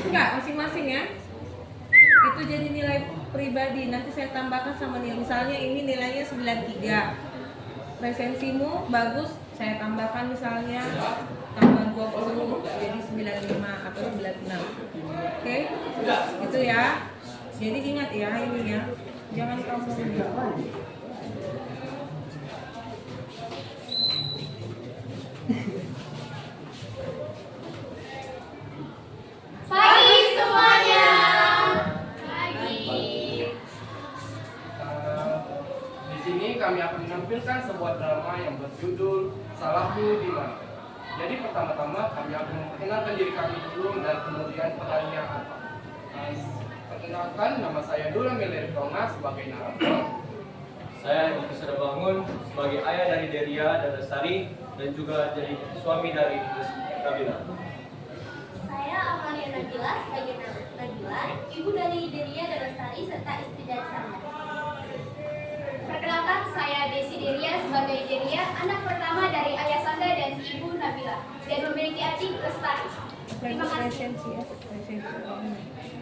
Enggak, masing-masing ya. Itu jadi nilai pribadi. Nanti saya tambahkan sama nilai. Misalnya ini nilainya 93. Presensimu bagus, saya tambahkan misalnya tambah 20 jadi 95 atau 96. Oke? Itu ya. Jadi ingat ya ini ya. Jangan kamu Pagi semuanya. Pagi. Di sini kami akan menampilkan sebuah drama yang berjudul Salahku di Mana. Jadi pertama-tama kami akan memperkenalkan diri kami dulu dan kemudian perannya apa. Perkenalkan, nama saya Dula Meleri Tonga sebagai narator. Saya Edi Sudah Bangun sebagai ayah dari Deria dan Lestari dan juga jadi suami dari Nabila. Saya Amalia Nabila sebagai Nabila, ibu dari Deria dan Lestari serta istri dari Sandra. Perkenalkan, saya Desi Deria sebagai Deria, anak pertama dari ayah Sandra dan ibu Nabila, dan memiliki adik Lestari. Terima kasih.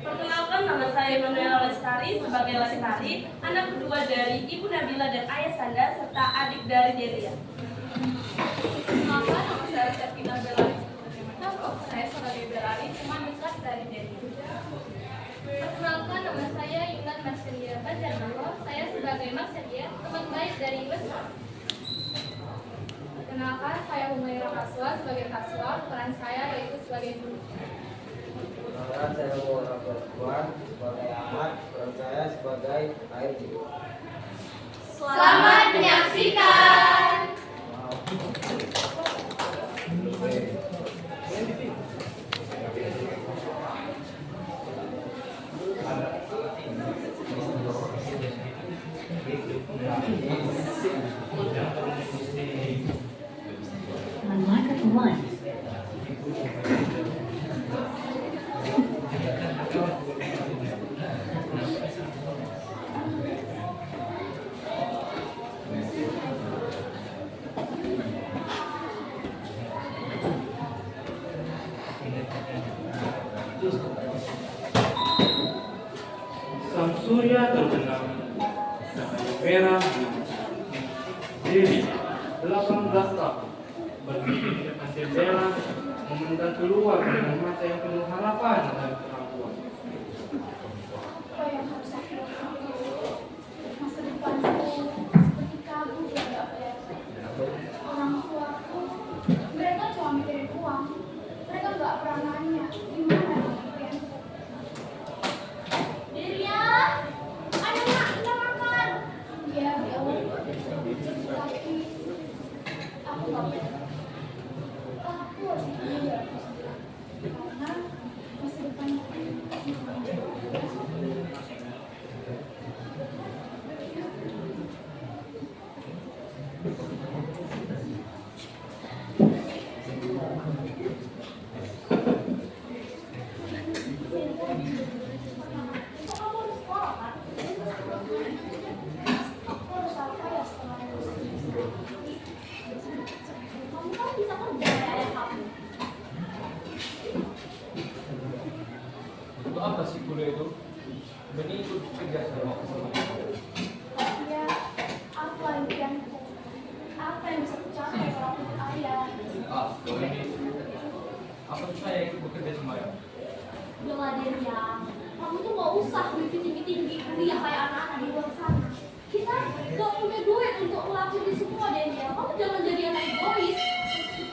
Perkenalkan, nama saya Manuela Lestari sebagai Lestari, anak kedua dari Ibu Nabila dan Ayah Sanda serta adik dari Deria. Perkenalkan, nama saya Septina Belari. Saya sebagai Belari, teman dekat dari Deria. Perkenalkan, nama saya Yunan Marcelia Bajarnalo. Saya sebagai Marcelia, teman baik dari Lestari. Perkenalkan, saya Humaira Kaswa sebagai Kaswa. Peran saya yaitu sebagai guru. Perkenalkan, saya Muhammad Tuan sebagai Ahmad, peran saya sebagai ARJ. Selamat menyaksikan. On microphone 1. Sang surya terbenam, cahaya merah Dewi, 18 tahun, berdiri di depan jendela, memandang keluar dengan mata yang penuh harapan dan keraguan. Apa yang harus aku lakukan? Masa depanku seperti kabut yang gak kelihatan. Orang tuaku, mereka cuma mikirin uang. Mereka gak pernah nanya gimana impianku. Deria, ayo nak, kita makan. Iya, ya Allah. Tapi aku gak pernah. Aku harus belajar. Karena masa depanku Untuk apa sih kuliah itu? Ini ikut kerja sama ya, apa impianku? Apa yang bisa kucapai kalau aku ayah? ini apa saya ikut bekerja sama ya? Udah Deria, kamu tuh gak usah mimpi tinggi-tinggi kuliah kayak anak-anak di luar sana. Kita gak punya duit untuk ngelakuin ini semua, Deria. Kamu jangan jadi anak egois.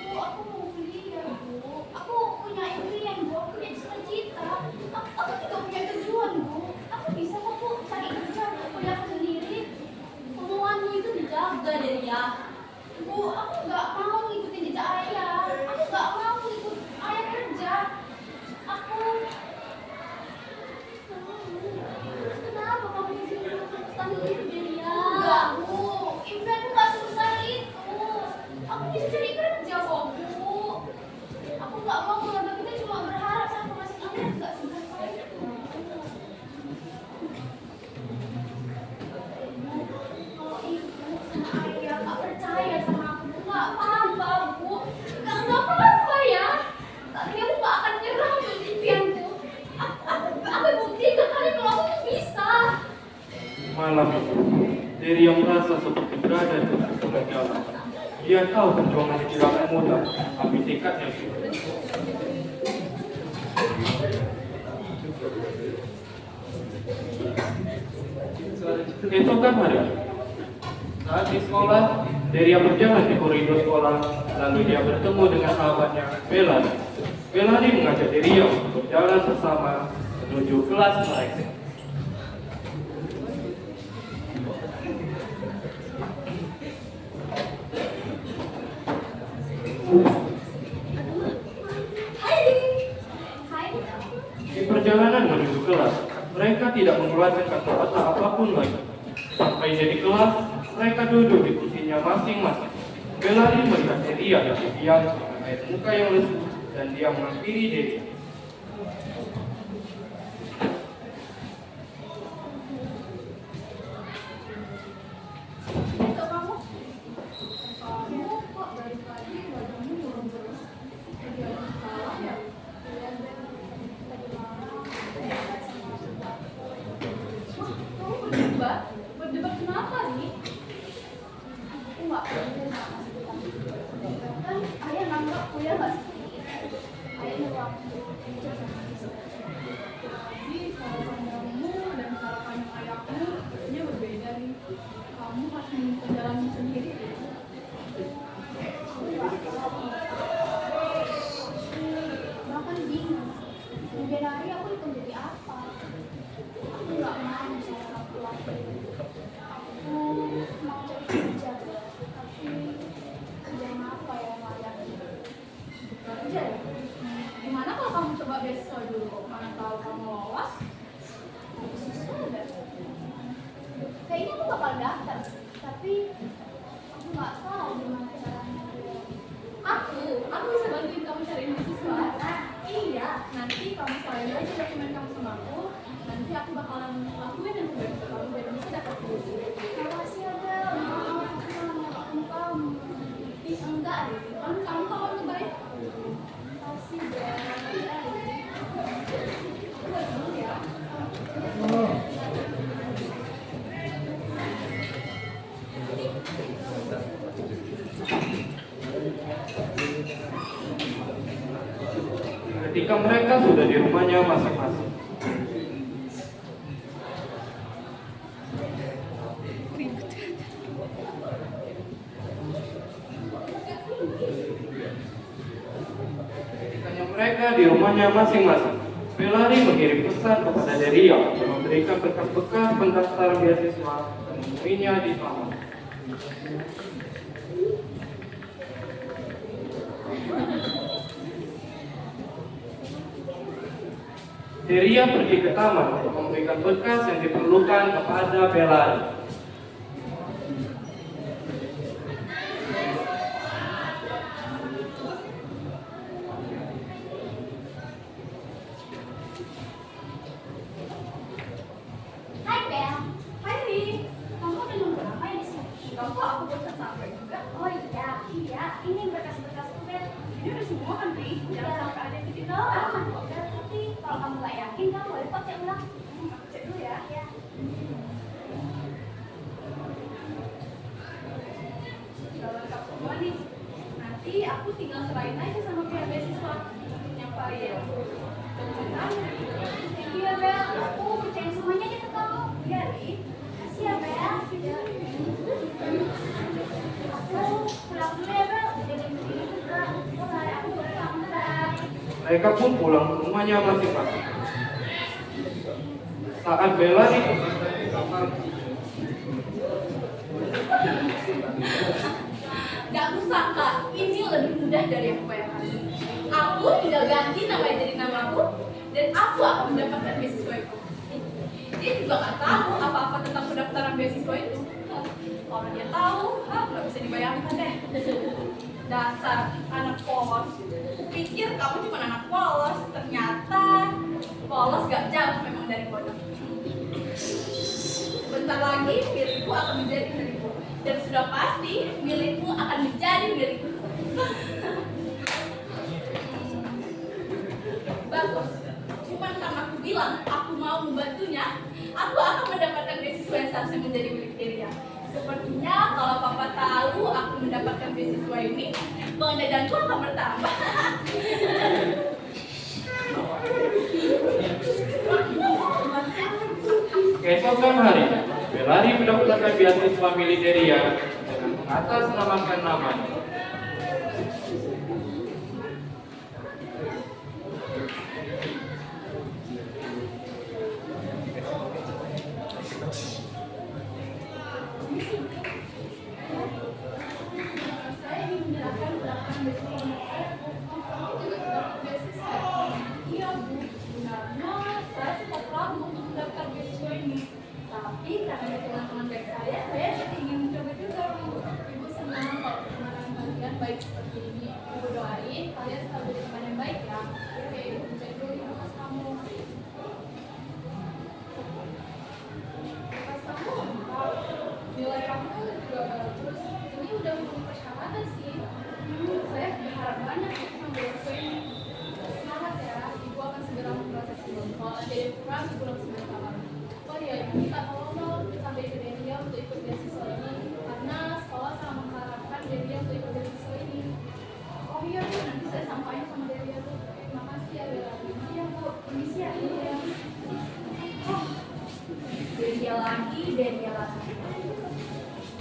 Bu, aku mau kuliah, Bu. Aku punya impian, Bu. Aku punya cita-cita. Aku juga punya tujuan, Bu. Aku bisa kok, Bu, cari kerja untuk kuliah aku sendiri. Omonganmu itu dijaga, Deria. Bu, aku nggak mau ngikutin jejak ayah. Aku nggak mau ikut ayah kerja. Aku Kenapa kamu ingin sendiri, Deria? enggak, Bu. Impianku nggak sebesar itu. Malam itu, Deria merasa seperti berada di tengah jalan. Dia tahu perjuangannya tidak mudah, tapi tekadnya kuat. Keesokan hari, saat di sekolah, Deria berjalan di koridor sekolah, lalu dia bertemu dengan sahabatnya, Melanie. Melanie mengajak Deria untuk berjalan bersama menuju kelas mereka. Di perjalanan menuju kelas, mereka tidak mengeluarkan kata-kata apapun lagi. Sampai di kelas, mereka duduk di kursinya masing-masing. Melanie melihat Deria yang diam dengan air muka yang lesu dan dia menghampiri Deria. Untuk kamu, kamu kok dari tadi wajahmu murung terus? Ada yang salah ya? Tadi malam sama debat. Wah, kamu berdebat? Berdebat kenapa nih? Aku nggak peduli sama sebutan. Kan ayah nganggap kuliah nggak seperti itu. Ayah nyuruh aku belajar sama sesuatu. Tapi kalau kamu dan cara pandang ayahku, kayaknya berbeda nih. Kamu harus menempuh jalanmu sendiri. Bahkan bingung. Kemudian hari aku itu jadi apa? Aku nggak mau sama orang tua. Aku mau cari kerja, tapi kerjaan apa ya yang layak? Kerja ya? Gimana kalau kamu coba beasiswa dulu? Mana tahu kamu lolos? Beasiswa deh. Kayaknya aku bakal daftar, tapi aku nggak tahu gimana caranya. Aku bisa bantuin kamu cari beasiswa. Iya, nanti kamu selain aja dokumen kamu sama aku. Nanti aku bakalan lakuin yang terbaik untuk kamu biar bisa dapat beasiswa. Makasih ya Bel, maaf aku malah ngelakuin kamu. Ih enggak, kan kamu kawan terbaik. Makasih Bel. Aku balik dulu ya. Ketika mereka sudah di rumahnya masing-masing, Melanie mengirim pesan kepada Deria untuk memberikan bekas-bekas pendaftaran beasiswa dan menemuinya di taman. Deria pergi ke taman untuk memberikan berkas yang diperlukan kepada Melanie. Hai Bel. Hai Ri. Kamu udah nunggu apa ya di sini? Kamu kok aku bosan sampai juga? Oh iya. Ini berkas-berkasku Bel. Ini udah semua kan Ri? Jangan sampai ada yang bikin aman kok Bel. Tapi kalau kamu nggak yakin, kamu boleh kok cek ulang. Aku cek dulu ya. Ya. Udah lengkap semua nih. Nanti aku tinggal serahin aja sama pihak beasiswa yang bayar. Thank you ya Bel. Aku percayain semuanya aja ke kamu. Iya Ri. Makasih ya Bel. Aku pulang dulu ya Bel. Jadi begini juga. Bye. Aku pulang. Bye. Mereka pun pulang ke rumahnya masing-masing. Saat Melanie kembali ke kamar, Gak kusangka ini lebih mudah dari yang kubayangkan. Aku tinggal ganti namanya jadi namaku dan aku akan mendapatkan beasiswa itu. Dia juga gak tahu apa-apa tentang pendaftaran beasiswa itu. Kalau dia tahu, gak bisa dibayangkan deh. Dasar anak polos. Kupikir kamu cuma anak polos, ternyata polos gak jauh memang dari bodoh. Bentar lagi milikku akan menjadi milikku. Dan sudah pasti milikmu akan menjadi milikku. Bagus. Cuman karena aku bilang aku mau membantunya, aku akan mendapatkan beasiswa yang seharusnya menjadi milik Deria. Sepertinya kalau papa tahu aku mendapatkan beasiswa ini, uang jajanku akan bertambah. Keesokan hari, Belari mendaftarkan beasiswa milik Deria dengan mengatasnamakan namanya. Saya ingin menyerahkan pendapatan beasiswa saya. Kamu juga sudah beasiswa. Iya Bu, sebenarnya saya sempat ragu untuk mendapatkan beasiswa ini. Tapi karena teman-teman baik saya ingin mencoba juga Bu. Ibu senang kalau teman kalian baik seperti ini. Ibu doain kalian selalu jadi teman yang baik ya. Oke, Ibu cek dulu di bekas kamu. Bekas kamu lengkap. Nilai kamu juga bagus. Ini udah memenuhi persyaratan sih. Saya berharap banyak ya sama beasiswa ini. Semangat ya, Ibu akan segera memproses itu. Kalau ada yang kurang, Ibu langsung berkabar. Oh iya, Ibu minta tolong dong sampai ke Deria untuk ikut beasiswa ini. Karena sekolah sangat mengharapkan Deria untuk ikut beasiswa ini. Oh iya Bu, nanti saya sampaikan sama Deria Bu. Terima kasih ya Bella. Iya Bu, permisi ya Deria. Oh, Deria lagi.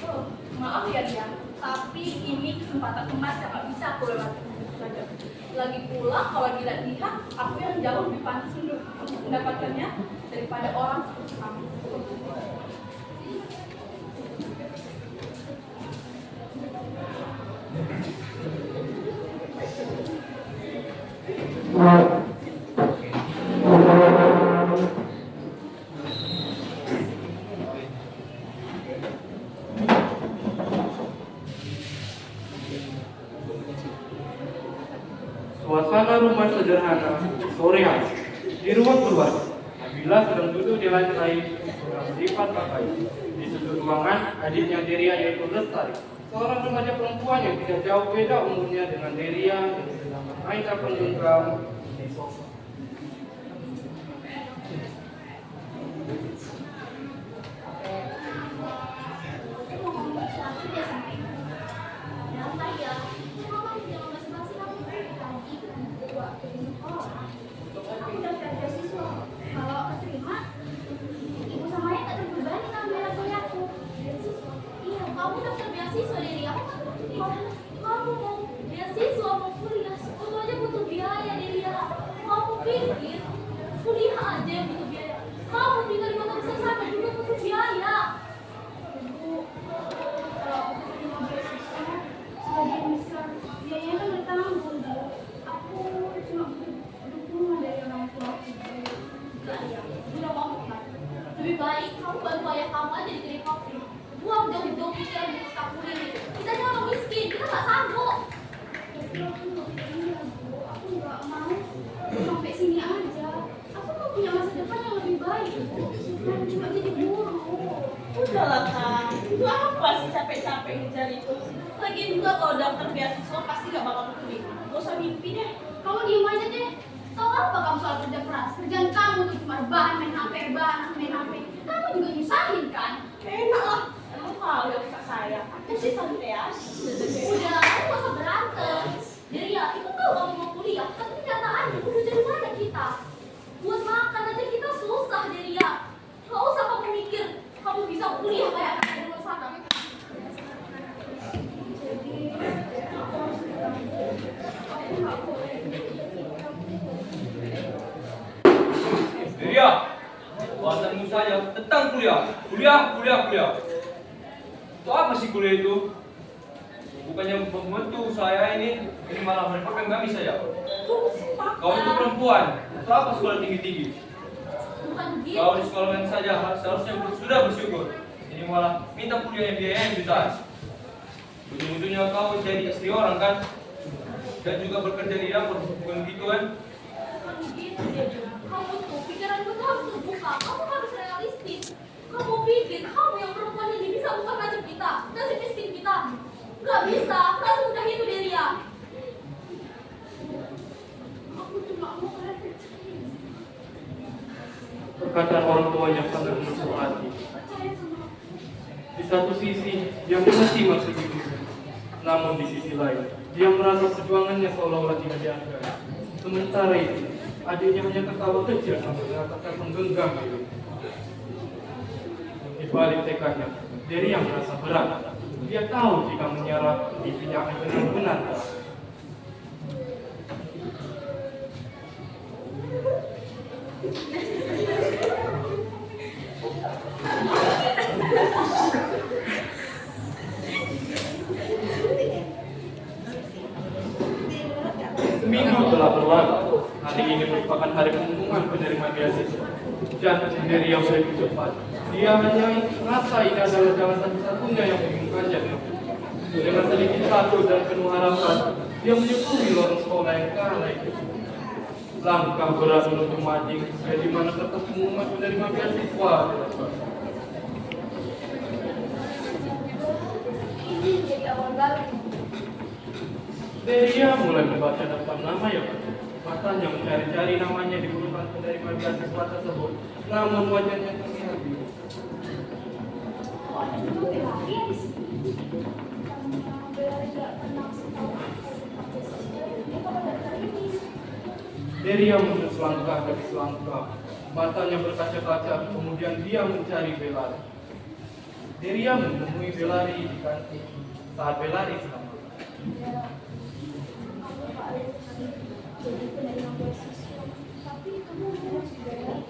Oh, maaf ya Dia, tapi ini kesempatan emas yang gak bisa aku lewati saja. Lagi pula kalau dilihat, aku yang jauh lebih pantas untuk mendapatkannya daripada orang seperti kamu. Suasana rumah sederhana, sore hari. Di ruang keluarga, Nabila sedang duduk di lantai, sedang melipat pakaian. Di sudut ruangan, adiknya Deria yaitu Lestari, seorang remaja perempuan yang tidak jauh beda umurnya dengan Deria yang sedang bermain genggam di sofa. Kuliah aja yang butuh biaya. Kamu tinggal di kota besar sana juga butuh biaya. Ibu, kalau aku terima beasiswa sebagai misal, biayanya kan ditanggung Bu. Aku cuma butuh dukungan dari orang tua aku. Enggak ya, udah mau kan? Lebih baik kamu bantu ayah kamu aja di kedai kopi. Buang jauh-jauh pikiran di otak kuliah itu. Kita ini orang miskin, kita nggak sanggup. Tapi aku nggak iya Bu. Aku nggak mau sampai sini aja. Aku mau punya masa depan yang lebih baik Bu. Bukan cuma jadi guru. Udahlah Kak, itu apa sih capek-capek ngejar itu? Lagian juga kalau daftar beasiswa pasti gak bakal ketemu. Gak usah mimpi deh. Kamu diem aja deh. Tahu apa kamu soal kerja keras? Kerjaan kamu tuh cuma rebahan main HP. Kamu juga nyusahin kan? Enak lah. Emang kalau gak bisa saya, aku sih santai aja. Udah, kamu gak usah berantem. Jadi ya, itu tahu kamu mau kuliah, tapi kenyataannya udah dari mana kita? Buat makan aja kita susah, Deria. Gak usah kamu mikir, kamu bisa kuliah kayak anak di luar sana. Jadi, aku harus aku gak boleh. Deria, bahasanmu saja tentang kuliah. Kuliah. Itu apa sih kuliah itu? Bukannya membantu saya ini malah merupakan kami saja. Kau itu perempuan, untuk apa sekolah tinggi-tinggi? Bukan gitu. Kau di sekolah yang saja seharusnya sudah bersyukur. Ini malah minta kuliah yang biayanya jutaan. Ujung-ujungnya kau jadi istri orang kan? Dan juga bekerja di dapur, bukan gitu kan? Bukan gitu, Deria. Kamu tuh, pikiranmu tuh harus terbuka. Kamu harus realistis. Kamu pikir kamu yang perempuan ini bisa bukan nasib kita, nasib miskin kita. Gak bisa, gak semudah itu Deria. Aku cuma mau kalian percaya. Perkataan orang tua yang sangat menusuk hati. Percaya sama aku. Di satu sisi, dia mengerti maksud ibunya. Namun di sisi lain, dia merasa perjuangannya seolah-olah tidak dihargai. Sementara itu, adiknya hanya tertawa kecil sambil mengatakan menggenggam diri. Di balik tekadnya, Deria merasa berat. Dia tahu jika menyerah, mimpinya akan benar-benar berat. Seminggu telah berlalu. Hari ini merupakan hari pengumuman penerima beasiswa. Dan Deria begitu cepat. Dia hanya merasa ini adalah jalan satu-satunya yang membingungkannya. Dengan sedikit takut dan penuh harapan, dia menyusuri lorong sekolah yang kalah itu. Langkah berat menuju mading, di mana kertas pengumuman penerima beasiswa. Ini jadi awal baru. Deria mulai membaca daftar nama yang ada. Matanya mencari-cari namanya di urutan penerima beasiswa tersebut, namun wajahnya terlihat bingung. Kok ada juga Belari ya di sini? Karena Belari gak pernah setahu aku tentang beasiswa, dia bakal daftar ini. Deria menerus langkah demi selangkah. Matanya berkaca-kaca, kemudian dia mencari Belari. Deria menemui Belari di kantin saat Belari sedang makan. Ya, aku harus jadi penerima beasiswa. Tapi kamu harus bayar.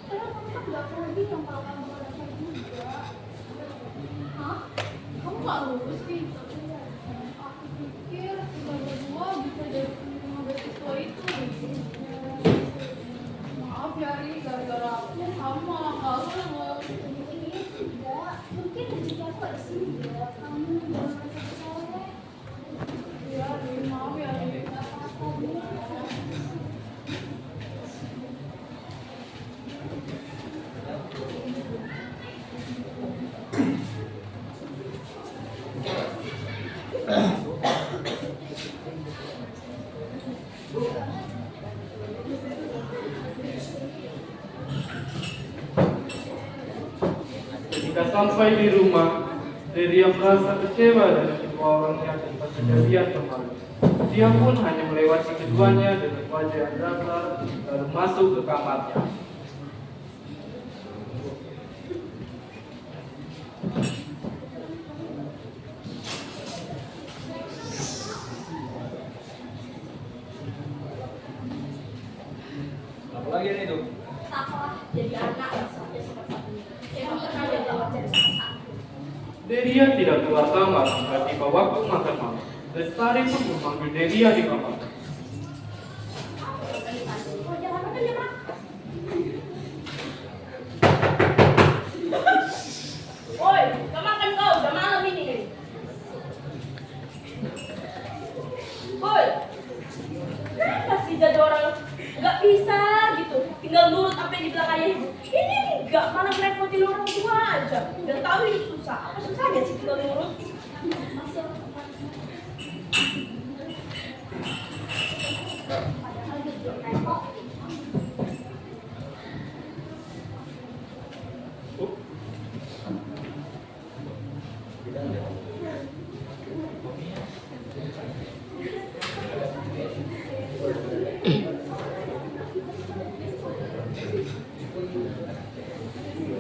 Karena kamu kan gak pernah bilang kalau kamu mau daftar juga. Hah? Kamu gak lulus sih? Aku pikir kita berdua bisa jadi penerima beasiswa itu. Maaf ya Ri, gara-gara aku kamu malah gak lulus. Ini tidak. Mungkin rezeki aku ada sini ya. Kamu jangan merasa bersalah. Ya Ri, maaf ya Ri. Ketika sampai di rumah, Deria merasa kecewa dengan kedua orangnya atas kejadian kemarin. Dia pun hanya melewati keduanya dengan wajah yang datar, lalu masuk ke kamarnya. Apa lagi nih itu? Taklah jadi anak saja satu-satunya. Emang sengaja gak wajar satu-satu. Deria tidak keluar kamar tiba-tiba waktu makan malam. Lestari pun memanggil Deria di kamar. Oh, jangan makan ya, Mak. Woi, gak makan kau, udah malam ini. Woi, kenapa sih jadi orang nggak bisa gitu, tinggal nurut apa yang dibilang ayah ibu. Ini enggak, malah merepotin orang tua aja. Udah tahu hidup susah, apa susahnya sih tinggal nurut? Padahal dia juga repot.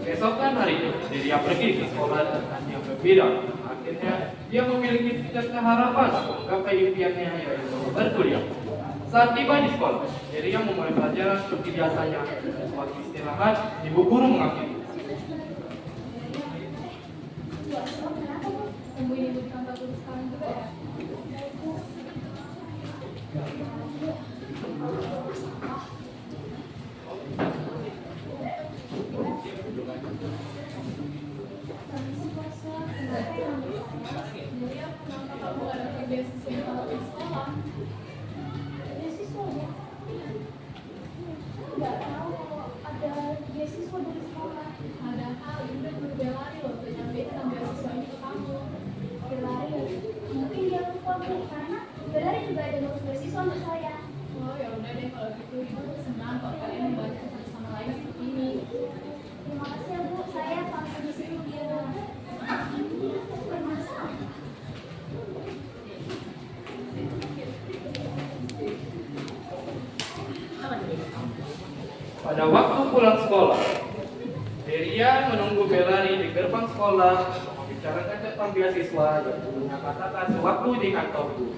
Keesokan harinya, Deria pergi ke sekolah dengan yang berbeda. Akhirnya, dia memiliki secerca harapan menggapai impiannya yaitu berkuliah. Saat tiba di sekolah, Deria memulai pelajaran seperti biasanya. Waktu istirahat, ibu guru mengakhiri. Kamu ini bukan bagus sekarang juga ya? Jadi aku kenapa kamu gak daftar beasiswa di kampus sekolah? Beasiswa ya? Nggak tahu kalau ada beasiswa dari sekolah. Padahal Yunda guru Belari loh udah nyampein tentang beasiswa ini ke kamu. Belari, mungkin dia lupa Bu, karena Belari juga ada ngurus beasiswa untuk saya. Pada waktu pulang sekolah, Deria menunggu Belari di gerbang sekolah untuk membicarakan tentang beasiswa yang dulunya katakan sewaktu di kantor guru.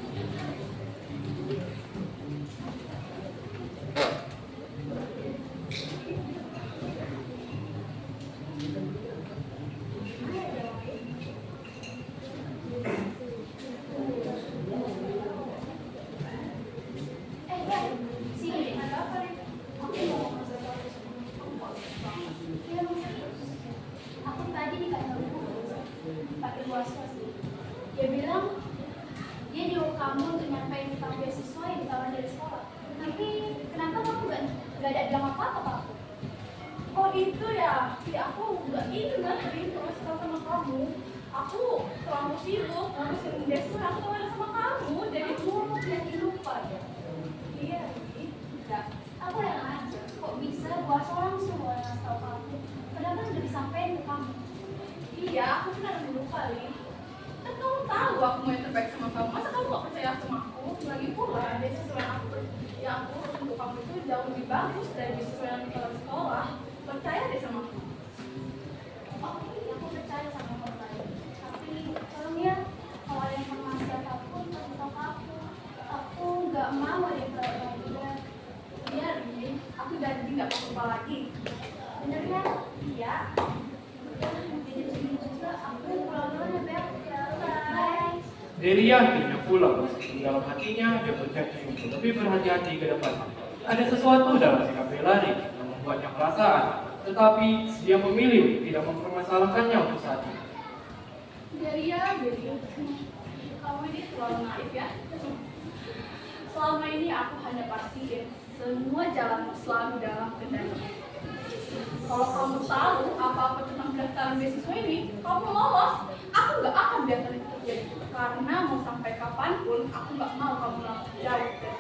Sini, ada apa nih? Aku mau ngomong sesuatu sama kamu. Iya, Mas. Aku tadi di kantor pakai was-was. Dia bilang dia nyuruh kamu untuk nyampein tentang beasiswa yang ditawarin dari sekolah. Tapi kenapa kamu nggak ada bilang apa-apa ke aku? Oh itu ya, aku nggak ingat tadi informasi sama kamu. Aku terlalu sibuk ngurusin beasiswa, aku tanya sama kamu, jadi Jadi lupa ya. iya. Enggak, aku yang aja. Kok bisa buat seorang semua yang ngasih tahu kamu? Padahal kan udah disampaikan ke kamu. Iya, aku pernah dulu kali. Kan kamu tahu aku mau yang terbaik sama kamu. Masa kamu gak percaya sama aku? Lagi pula, beasiswa yang aku urus untuk kamu itu jauh lebih bagus dari beasiswa yang di sekolah. Percaya deh sama aku. Oke, aku percaya sama kamu tadi. Tapi tolong ya, kalau ada informasi apapun kasih tahu ke aku. Aku nggak mau ada yang terlalu juga. Iya, Rin. Aku janji gak apa-apa lagi. Bener ya? Iya. Jadi segini juga aku pulang dulu ya, Bel. Bye. Deria akhirnya pulang. Di dalam hatinya dia berjanji untuk lebih berhati-hati ke depan. Ada sesuatu dalam sikap Belari yang membuatnya perasaan, tetapi dia memilih tidak mempermasalahkannya untuk saat ini. Deria, kamu ini terlalu naif ya. Selama ini aku hanya pastiin semua jalan selalu dalam kendali. Kalau kamu tahu apa-apa tentang pendaftaran beasiswa ini, kamu lolos. Aku gak akan biarkan itu terjadi. Karena mau sampai kapanpun, aku gak mau kamu langkah jauh dari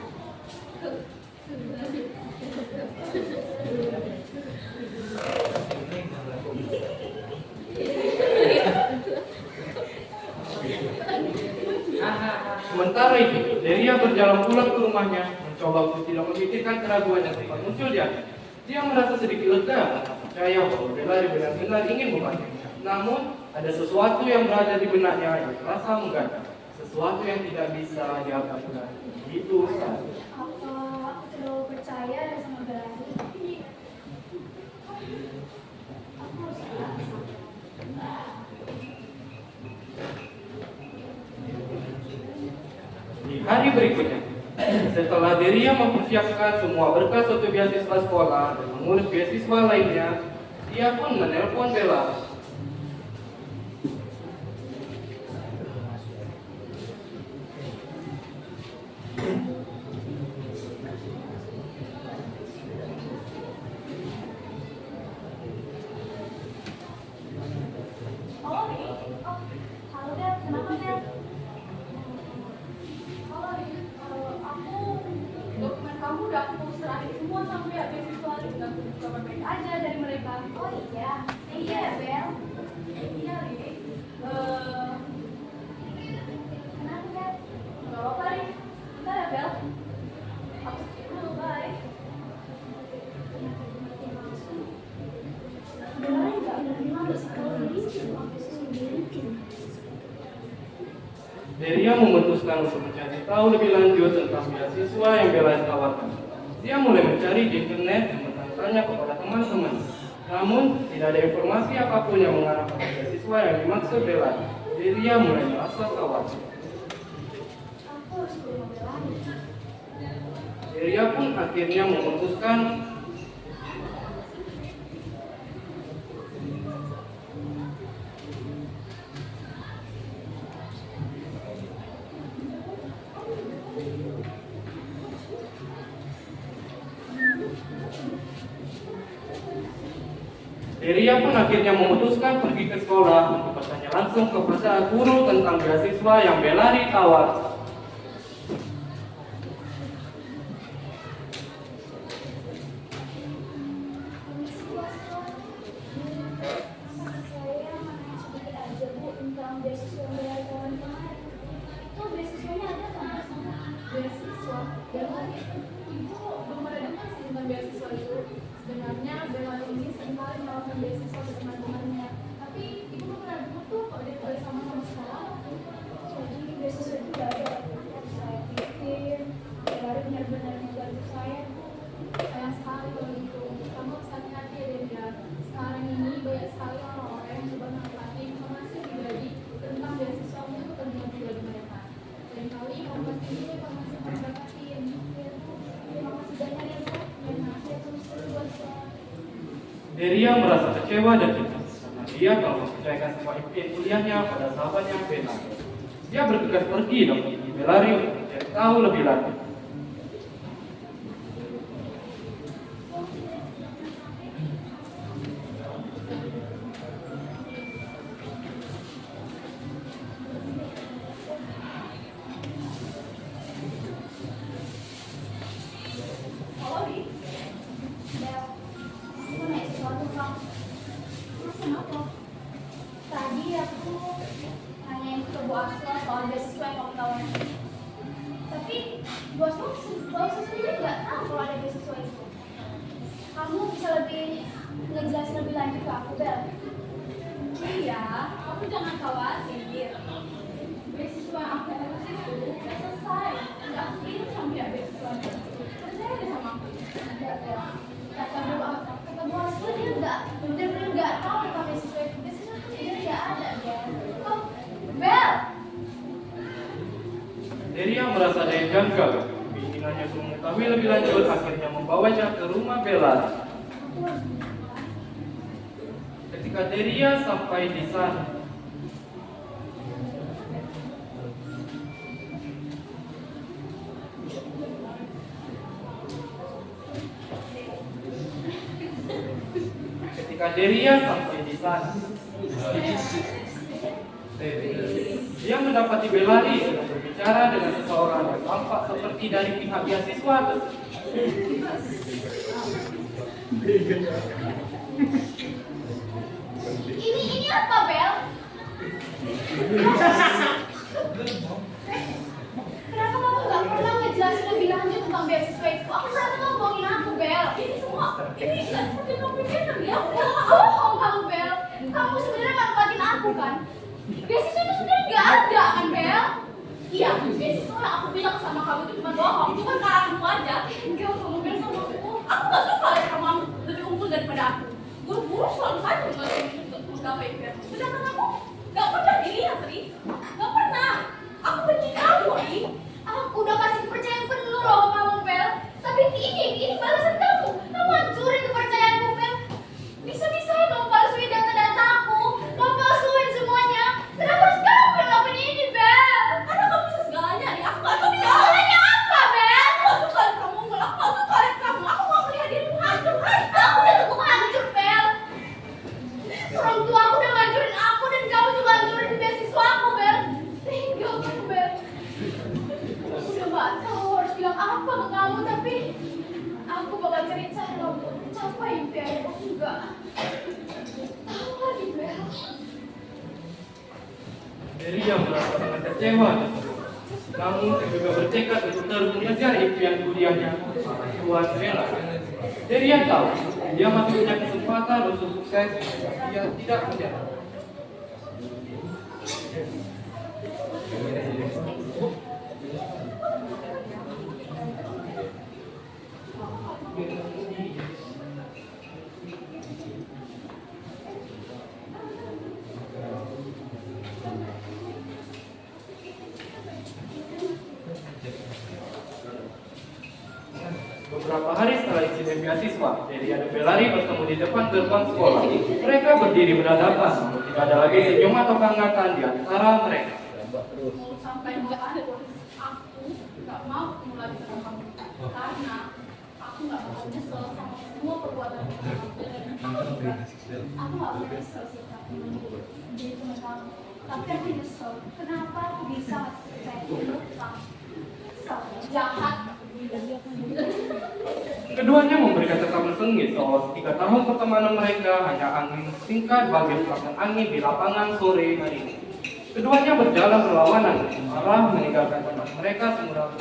Sementara itu, Deria berjalan pulang ke rumahnya, mencoba untuk tidak memikirkan keraguan yang sempat muncul di hatinya. Dia merasa sedikit lega karena percaya bahwa Belari benar-benar ingin membantunya. Namun, ada sesuatu yang berada di benaknya yang terasa mengganjal. Sesuatu yang tidak bisa diabaikan. Itu saja. Apa aku terlalu percaya sama Belani? Aku harus Di hari berikutnya, setelah Deria mempersiapkan semua berkas untuk beasiswa sekolah dan mengurus beasiswa lainnya, dia pun menelpon Bella. halo, Bel. Kenapa, Bel? Halo, aku dokumen kamu udah aku serahin semua sampai ya beasiswa dan aku juga baik aja dari mereka. Oh iya. Iya, Bel. Iya, Ri. Kenapa, Bel? Gak apa-apa, Ri. Bentar ya, Bel. Aku skip dulu, bye. Beneran nggak bilang kalau ini cuma sendiri. Deria memutuskan untuk mencari tahu lebih lanjut tentang beasiswa yang Bella tawarkan. Dia mulai mencari di internet dan bertanya kepada teman-teman. Namun, tidak ada informasi apapun yang mengarah pada beasiswa yang dimaksud Bella. Deria mulai merasa khawatir. Aku harus ke rumah Belani. Deria pun akhirnya memutuskan Deria pun akhirnya memutuskan pergi ke sekolah untuk bertanya langsung kepada guru tentang beasiswa yang Belari tawar. Saya mau sedikit aja, Bu, tentang beasiswa yang Belani tawarin kemarin. Itu beasiswanya ada nggak, Mas? Beasiswa? Ibu belum ada dengar sih tentang beasiswa itu. Sebenarnya Bella ini seringkali menawarkan beasiswa ke teman-temannya, tapi ibu nggak pernah dengar tuh kalau dia tinggal sama-sama sekarang. Jadi beasiswa itu gak ada. Saya pikir Bella benar-benar membantu saya. Sayang sekali kalau gitu. Kamu harus hati-hati ya Delia. Sekarang ini banyak sekali orang-orang yang coba manfaatin informasi pribadi tentang beasiswa untuk kepentingan pribadi mereka. Dan kali kamu pasti ini informasi yang kamu dapatin. Terima kasih banyak ya Bu. Dan makasih atas buat saya. Deria merasa kecewa dan cemas karena dia telah mempercayakan semua impian kuliahnya pada sahabatnya Bella. Dia bergegas pergi dan menemui Bellari untuk mencari tahu lebih lanjut. Halo, Di. Bel, aku mau nanya sesuatu, Kak. Kenapa? Tadi aku nanyain ke Bu Asma soal beasiswa yang kamu tawarin. Tapi Bu Asma sendiri nggak tahu kalau ada beasiswa itu. Kamu bisa lebih ngejelasin lebih lanjut ke aku, Bel? Iya, kamu jangan khawatir. Beasiswa yang aku urus itu udah selesai. Nggak mungkin sampai beasiswa. Percaya deh sama aku. Enggak, Bel. Kata Bu Asma dia bener-bener nggak tahu tentang beasiswa itu. Beasiswa itu sebenarnya nggak ada, Bel. Oh, Bel! Deria merasa ada yang janggal. Keinginannya untuk mengetahui lebih lanjut akhirnya membawanya ke rumah Bella. Aku harus bilang. Ketika Deria sampai di sana, dia mendapati Bellari sedang berbicara dengan seseorang yang tampak seperti dari pihak beasiswa. Ini apa, Bel? Kenapa kamu nggak pernah ngejelasin lebih lanjut tentang beasiswa itu? Aku merasa kamu bohongin aku, Bel. Ini semua, ini nggak seperti kamu pikirkan ya. Bohong kamu, Bel. Kamu sebenarnya manfaatin aku kan? Beasiswa itu sebenarnya nggak ada kan, Bel? Iya, beasiswa yang aku bilang sama kamu itu cuma bohong, cuma karangmu aja. Enggak, kamu Bel sama aku. Aku nggak suka lihat kamu lebih unggul daripada aku. Buru-buru selalu saja untuk menggapai impian. Sedangkan aku nggak pernah dilihat, Ri. Nggak pernah. Aku benci kamu, Ri. Aku udah kasih kepercayaan penuh loh ke kamu, Bel. Tapi ini balasan kamu. Kamu hancurin kepercayaanku, Bel. Bisa-bisanya kamu palsuin data-data aku. Kamu palsuin semuanya. Kenapa harus kamu yang ngelakuin ini, Bel? Karena kamu bisa segalanya, Ri. Aku nggak suka. Salahnya apa, Bel? Aku nggak suka lihat kamu unggul. Aku nggak suka lihat kamu. Aku mau melihat dirimu hancur, Ri. Aku udah cukup hancur, Bel. Orang tua aku udah ngancurin aku dan kamu juga hancurin beasiswa aku, Bel. Tega kamu, Bel. Aku udah gak tahu harus bilang apa ke kamu, tapi aku bakal cari cara untuk capai impian aku juga. Tahu lagi, Bel. Deria merasa sangat kecewa. Namun juga bertekad untuk terus mengejar impian kuliahnya Tuan Bella. Deria tahu dia masih punya kesempatan untuk sukses. Dia tidak menyerah. Beberapa hari setelah insiden beasiswa, Deria dan Bellari bertemu di depan gerbang sekolah. Mereka berdiri berhadapan, namun tidak ada lagi senyum atau kehangatan di antara mereka. Sampai kapanpun aku nggak mau ketemu lagi sama kamu karena aku nggak bakal nyesel sama semua perbuatan kamu. Aku gak pernah nyesel sih, tapi jadi teman kamu. Tapi aku nyesel. Kenapa aku bisa ngasih percaya dulu ke kamu? Jahat. Keduanya memberikan tatapan sengit soal 3 tahun pertemanan mereka hanya angin singkat bagai pelakon angin di lapangan sore hari. Keduanya berjalan berlawanan, malah meninggalkan tempat mereka semula.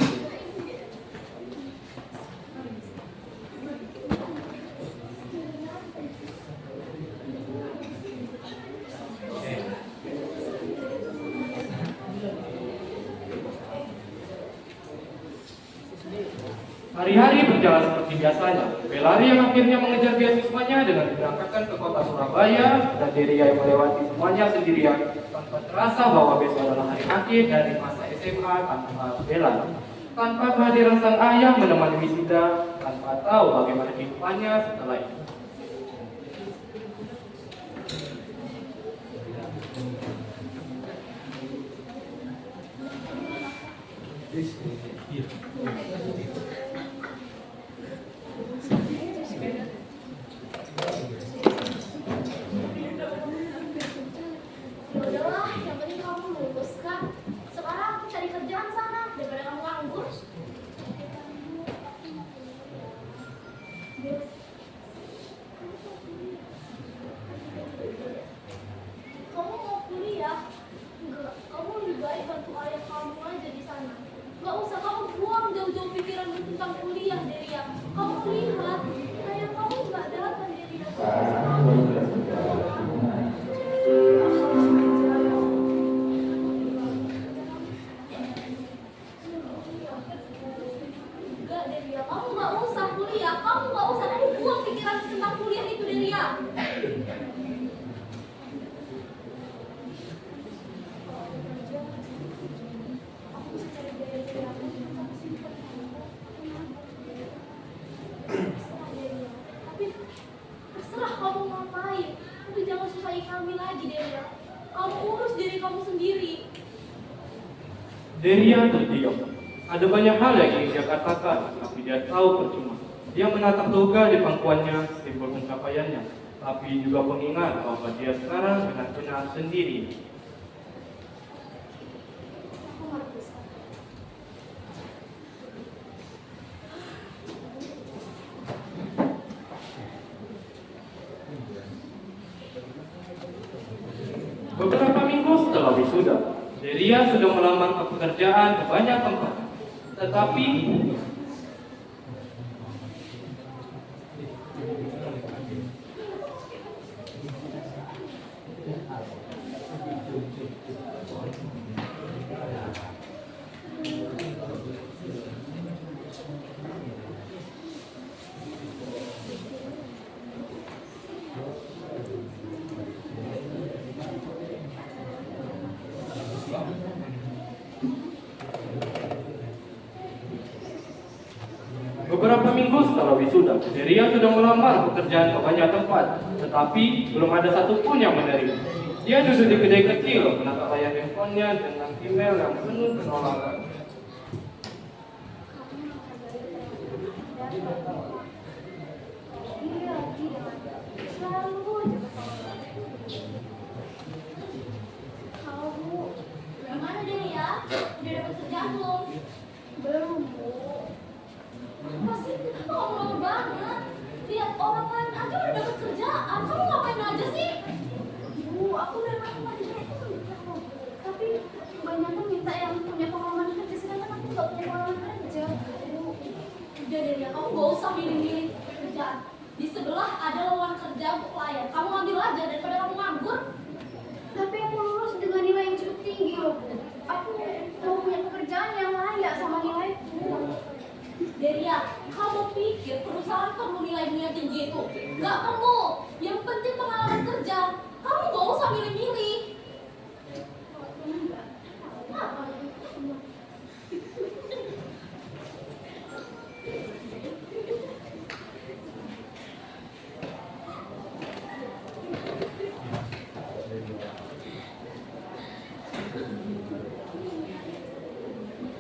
Hari-hari berjalan seperti biasanya. Belari yang akhirnya mengejar beasiswanya dengan diberangkatkan ke kota Surabaya, dan Deria yang melewati semuanya sendirian tanpa terasa bahwa besok adalah hari akhir dari masa SMA tanpa Belari. Tanpa kehadiran sang ayah menemani wisuda, tanpa tahu bagaimana kehidupannya setelah itu. Ya udahlah, yang penting kamu lulus kan. Sekarang aku cari kerjaan sana daripada kamu nganggur. Kamu mau kuliah? Enggak, kamu lebih baik bantu ayah kamu aja di sana. Enggak usah kamu buang jauh-jauh pikiran tentang kuliah, Deria. Kamu lihat, ayah kamu enggak datang, Deria. Enggak, Deria, kamu nggak usah kuliah, kamu buang pikiran tentang kuliah itu, Deria. Aku bisa cari biaya dari aku, aku simpan. Terserah, Deria. Tapi terserah kamu ngapain, tapi jangan susahi kami lagi, Deria. Kamu urus diri kamu sendiri. Deria terdiam. Ada banyak hal yang ingin dia katakan, tapi dia tahu percuma. Dia menatap toga di pangkuannya, simbol pencapaiannya, tapi juga pengingat bahwa dia sekarang benar-benar sendiri. Aku ngerti sekarang. Beberapa minggu setelah wisuda, Deria sudah melamar pekerjaan ke banyak tempat. Tetapi beberapa minggu setelah wisuda, Deria sudah melamar pekerjaan ke banyak tempat, tetapi belum ada satupun yang menerima. Dia duduk di kedai kecil, menatap layar handphonenya dengan email yang penuh penolakan. Iya, tidak. Selalu aja ketolak. Kamu, gimana Deria? Udah dapat kerjaan belum? Belum, Bu. Pasti kenapa kamu lama banget? Lihat orang lain aja udah dapat kerjaan. Kamu ngapain aja sih? Bu, aku memang tapi banyak tuh minta yang punya pengalaman kerja, sedangkan aku nggak punya pengalaman kerja. Bu, udah Deria, kamu gak usah milih-milih kerjaan. Di sebelah ada lowongan kerja untuk klien. Kamu ambil aja daripada kamu nganggur. Tapi aku lulus dengan nilai yang cukup tinggi loh, Bu. Aku mau punya pekerjaan yang layak sama nilaiku. Deria, kamu pikir perusahaan perlu nilai-nilai tinggi itu? Nggak perlu. Yang penting pengalaman kerja. Kamu gak usah milih-milih.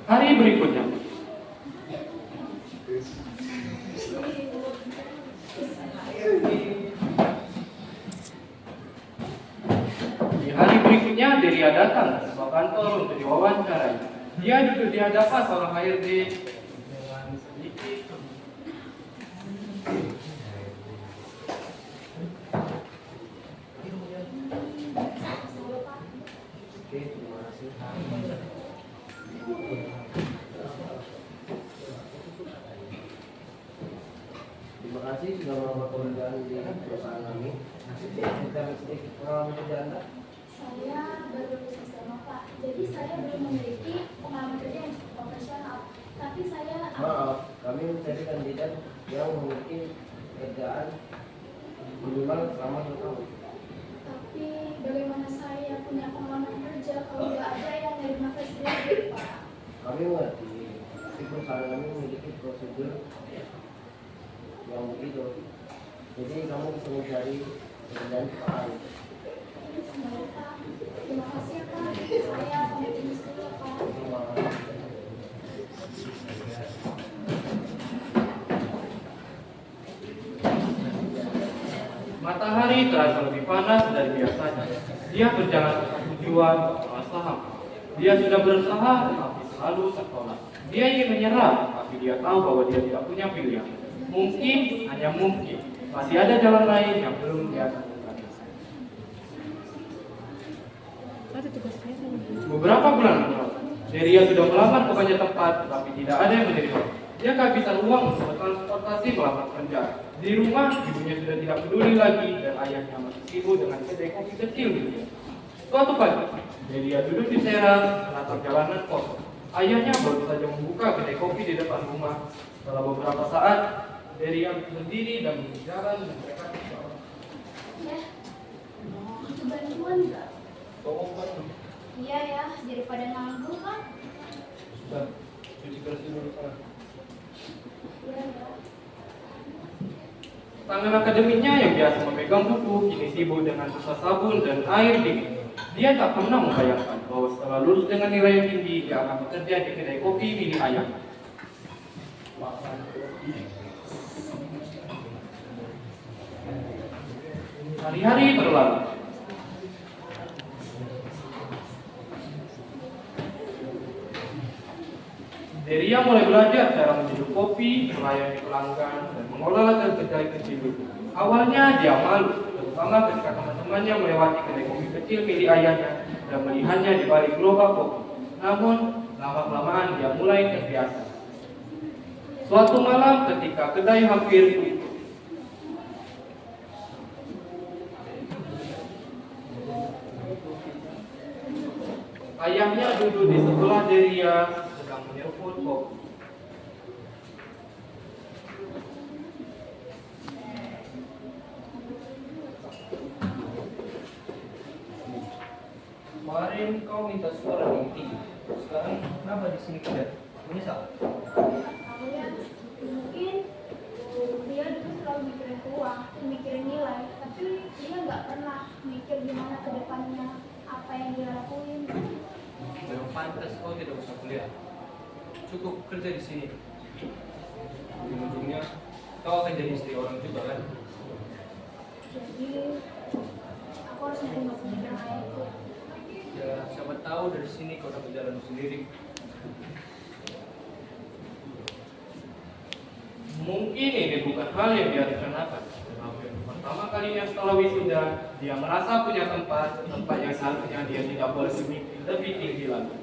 Hari berikutnya, di hari berikutnya Deria datang ke sebuah kantor untuk diwawancarai. Dia duduk di hadapan seorang HRD dengan sedikit Oke, terima kasih. Terima kasih sudah melamar pekerjaan di perusahaan kami. Kita sedikit pengalaman kerja Anda. Saya baru lulus SMA, Pak. Jadi saya belum memiliki pengalaman kerja yang cukup profesional. Tapi saya Maaf, Kami mencari kandidat yang memiliki kerjaan minimal selama 2 tahun. Tapi bagaimana saya punya pengalaman kerja kalau nggak ada yang nerima fresh graduate, Pak? Kami mengerti, tapi perusahaan kami memiliki prosedur yang begitu. Jadi kamu bisa mencari pekerjaan cepat. Baik, Pak. Terima kasih ya, Pak. Saya pamit dulu ya, Pak. Matahari terasa lebih panas dari biasanya. Dia berjalan ke tujuan saham. Dia sudah berusaha tetapi selalu tertolak. Dia ingin menyerah, tapi dia tahu bahwa dia tidak punya pilihan. Mungkin, hanya mungkin, masih ada jalan lain yang belum dia temukan. Beberapa bulan berlalu, Deria sudah melamar ke banyak tempat, tapi tidak ada yang menerima. Dia kehabisan uang untuk transportasi melamar kerja. Di rumah, ibunya sudah tidak peduli lagi dan ayahnya masih sibuk dengan kedai kopi kecil miliknya. Suatu pagi, Deria duduk di teras menatap jalanan kosong. Ayahnya baru saja membuka kedai kopi di depan rumah. Setelah beberapa saat, Deria berdiri dan berjalan mendekati bawah. Ya, mau bantuan nggak? Tolong bantu. Iya ya, daripada nganggur kan? Sudah, cuci bersih dulu sana. Iya ya. Tangan akademiknya yang biasa memegang buku kini sibuk dengan busa sabun dan air dingin. Dia tak pernah membayangkan bahwa setelah lulus dengan nilai yang tinggi, dia akan bekerja di kedai kopi milik ayahnya. Hari-hari berlalu. Deria mulai belajar cara menyeduh kopi, melayani pelanggan, dan mengolah kedai kecil. Awalnya dia malu, terutama ketika teman-temannya melewati kedai kopi kecil milik ayahnya dan melihatnya di balik gerobak kopi. Namun, lama-kelamaan dia mulai terbiasa. Suatu malam ketika kedai hampir tutup, ayahnya duduk di sebelah Deria sedang menyeruput kopi. Kemarin kau minta suara yang tinggi. Sekarang kenapa di sini kerja? Menyesal? Tahu ya, mungkin dia dulu selalu mikirin uang, mikirin nilai, tapi dia nggak pernah mikir gimana ke depannya, apa yang dia lakuin. Memang pantas kau tidak usah kuliah. Cukup kerja di sini. Ujung-ujungnya kau akan jadi istri orang juga kan? Jadi aku harus menerima pemikiran ayahku. Ya siapa tahu dari sini kau dapat jalan sendiri. Mungkin ini bukan hal yang dia rencanakan. Tetapi pertama kalinya setelah wisuda, dia merasa punya tempat yang seharusnya dia tidak boleh bermimpi lebih tinggi lagi.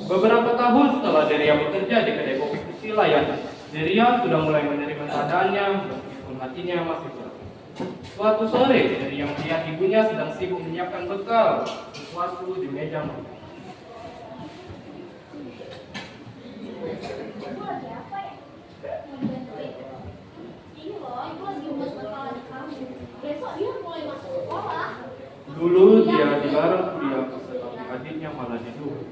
Beberapa tahun setelah Deria bekerja di kedai kopi kecil ayahnya, Deria sudah mulai menerima keadaannya meskipun hatinya masih berat. Suatu sore, Deria melihat ibunya sedang sibuk menyiapkan bekal sesuatu di meja makan. Ibu lagi apa ya? Ngebantuin. Ini loh, ibu lagi buat bekal adik kamu. Besok dia mulai masuk sekolah. Dulu dia dilarang kuliah, tetapi adiknya malah didukung.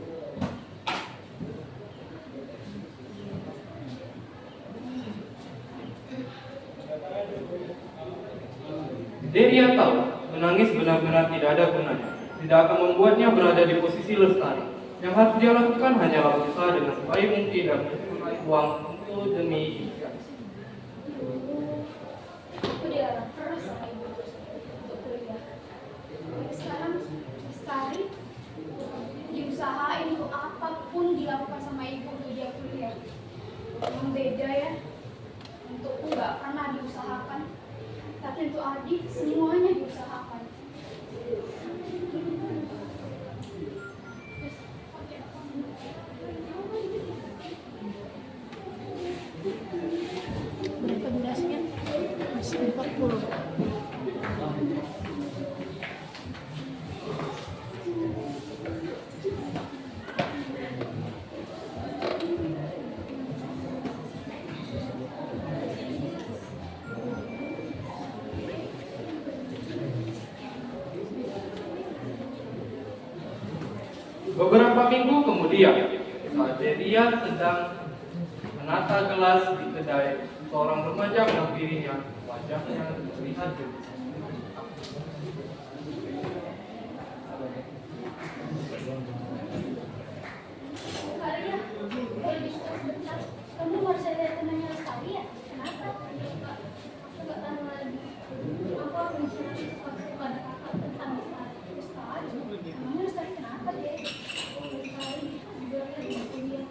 Deria tahu menangis benar-benar tidak ada gunanya, tidak akan membuatnya berada di posisi lestari. Yang harus dia lakukan hanyalah berusaha dengan sebaik mungkin dan mengumpulkan uang untuk demi impian. Aku dilarang terus sama ibu untuk kuliah. Tapi sekarang Lestari diusahain untuk apapun dilakukan sama ibu untuk dia kuliah. Yang beda ya, untukku nggak pernah diusahakan, tapi untuk adik semuanya diusahakan. Berapa durasinya? Masih 40. Beberapa minggu kemudian, saat Delia sedang menata gelas di kedai, seorang remaja menghampirinya. Wajahnya terlihat gelisah. Arya, boleh diskusi sebentar? Kamu baru saja lihat temannya Lestari ya? Kenapa? Enggak tahu lagi. Aku akan menceritakan sesuatu kepada kakak tentang Lestari. Lestari? Emangnya Lestari kenapa deh? Lestari sebenarnya di kuliah.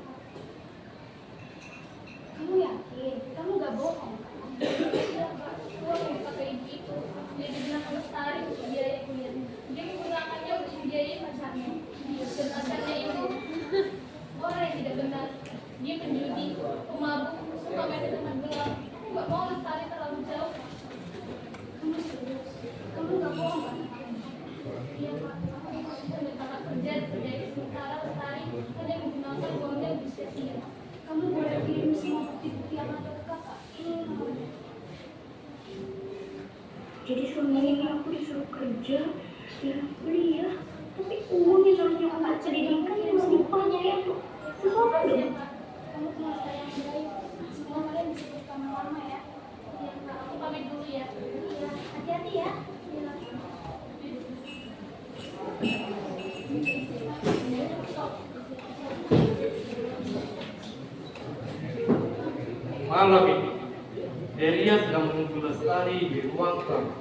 Kamu yakin? Kamu gak bohong kan? Aku akan pakai ibu itu. Dia bilang ke Lestari untuk biaya kuliahnya. Dia menggunakannya untuk membiayai pacarnya. Dan pacarnya itu orang yang tidak benar. Dia penjudi, pemabuk, suka main di tempat gelap. Aku gak mau Lestari terlalu jauh. Kamu serius? Kamu gak bohong kan? Iya Pak, aku sudah kakak kerja di proyek sementara Lestari hanya menggunakan uangnya untuk sia-sia. Kamu boleh kirim semua bukti-bukti yang ada ke kakak. Ini nomornya. Jadi selama ini aku disuruh kerja, ya kuliah, tapi uang yang seharusnya kakak pendidikan yang masih dipahnya ya. Sesuatu dong. Kamu kenal saya yang baik. Semoga kalian bisa bersama-sama ya. Iya, Kak. Aku pamit dulu ya. Iya, hati-hati ya. Iya. Malam ini, Delia sedang menunggu Lestari di ruang tamu.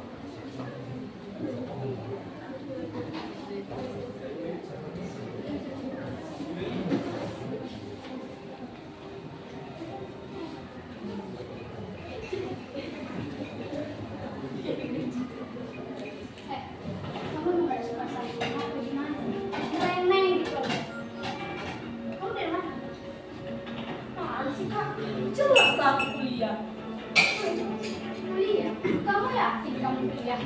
Kamu mau gak suka sama aku atau gimana? Neng gitu. Kamu dari mana? Apaan sih kak? Jelas lah aku kuliah. Kuliah? Kamu yakin kamu kuliah?